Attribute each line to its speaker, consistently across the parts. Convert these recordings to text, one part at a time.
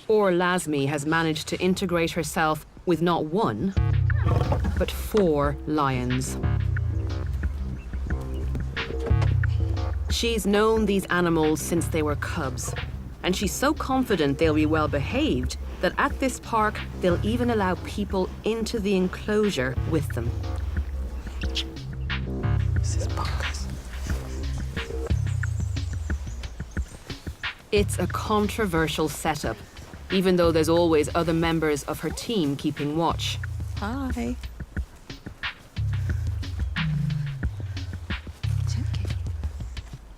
Speaker 1: Or Lasmi has managed to integrate herself with not one, but 4 lions. She's known these animals since they were cubs, and she's so confident they'll be well behaved that at this park, they'll even allow people into the enclosure with them.
Speaker 2: This is bonkers.
Speaker 1: It's a controversial setup, even though there's always other members of her team keeping watch.
Speaker 2: Hi.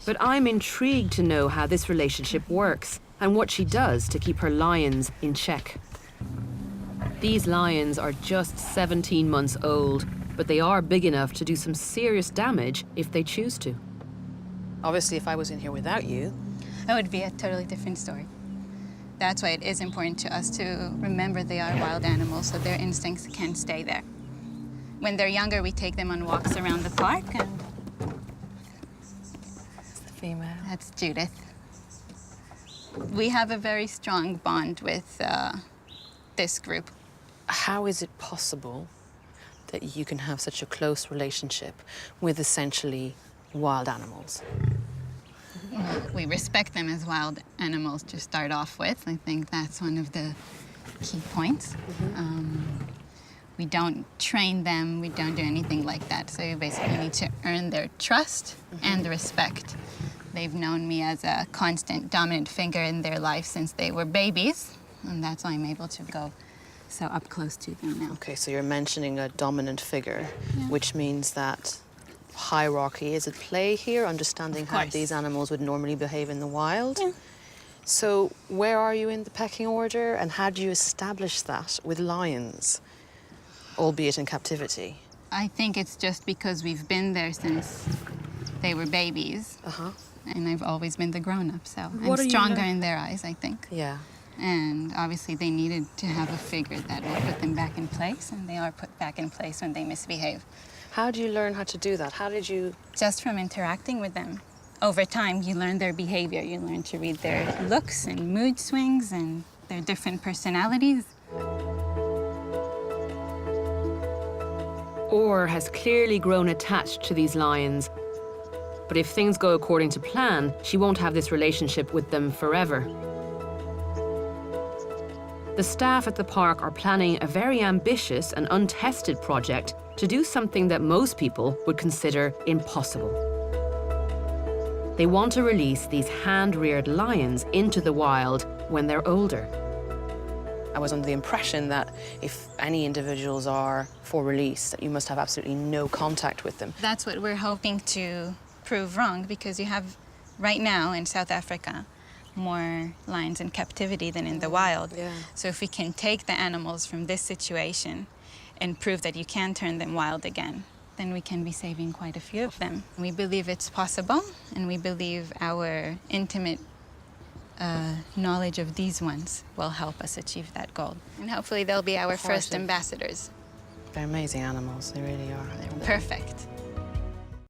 Speaker 1: But I'm intrigued to know how this relationship works and what she does to keep her lions in check. These lions are just 17 months old, but they are big enough to do some serious damage if they choose to.
Speaker 2: Obviously, if I was in here without you,
Speaker 3: That would be a totally different story. That's why it is important to us to remember they are wild animals, so their instincts can stay there. When they're younger, we take them on walks around the park, and
Speaker 2: it's the female.
Speaker 3: that's Judith. We have a very strong bond with this group.
Speaker 2: How is it possible that you can have such a close relationship with essentially wild animals?
Speaker 3: We respect them as wild animals to start off with. I think that's one of the key points. We don't train them, we don't do anything like that. So you basically need to earn their trust and respect. They've known me as a constant dominant figure in their life since they were babies, and that's why I'm able to go so up close to them now.
Speaker 2: Okay, so you're mentioning a dominant figure, which means that hierarchy is at play here, understanding how these animals would normally behave in the wild.
Speaker 3: Yeah.
Speaker 2: So where are you in the pecking order, and how do you establish that with lions, albeit in captivity?
Speaker 3: I think it's just because we've been there since they were babies. And I've always been the grown-up, so I'm stronger in their eyes, I think.
Speaker 2: Yeah.
Speaker 3: And obviously they needed to have a figure that will put them back in place, and they are put back in place when they misbehave.
Speaker 2: How do you learn how to do that? How did you...
Speaker 3: Just from interacting with them. Over time, you learn their behavior. You learn to read their looks and mood swings and their different personalities.
Speaker 1: Or has clearly grown attached to these lions. But if things go according to plan, she won't have this relationship with them forever. The staff at the park are planning a very ambitious and untested project to do something that most people would consider impossible. They want to release these hand-reared lions into the wild when they're older.
Speaker 2: I was under the impression that if any individuals are for release, that you must have absolutely no contact with them.
Speaker 3: That's what we're hoping to prove wrong, because you have, right now in South Africa, more lions in captivity than in the wild.
Speaker 2: Yeah.
Speaker 3: So if we can take the animals from this situation and prove that you can turn them wild again, then we can be saving quite a few of them. We believe it's possible, and we believe our intimate knowledge of these ones will help us achieve that goal. And hopefully they'll be our first ambassadors.
Speaker 2: They're amazing animals, they really are.
Speaker 3: They're perfect.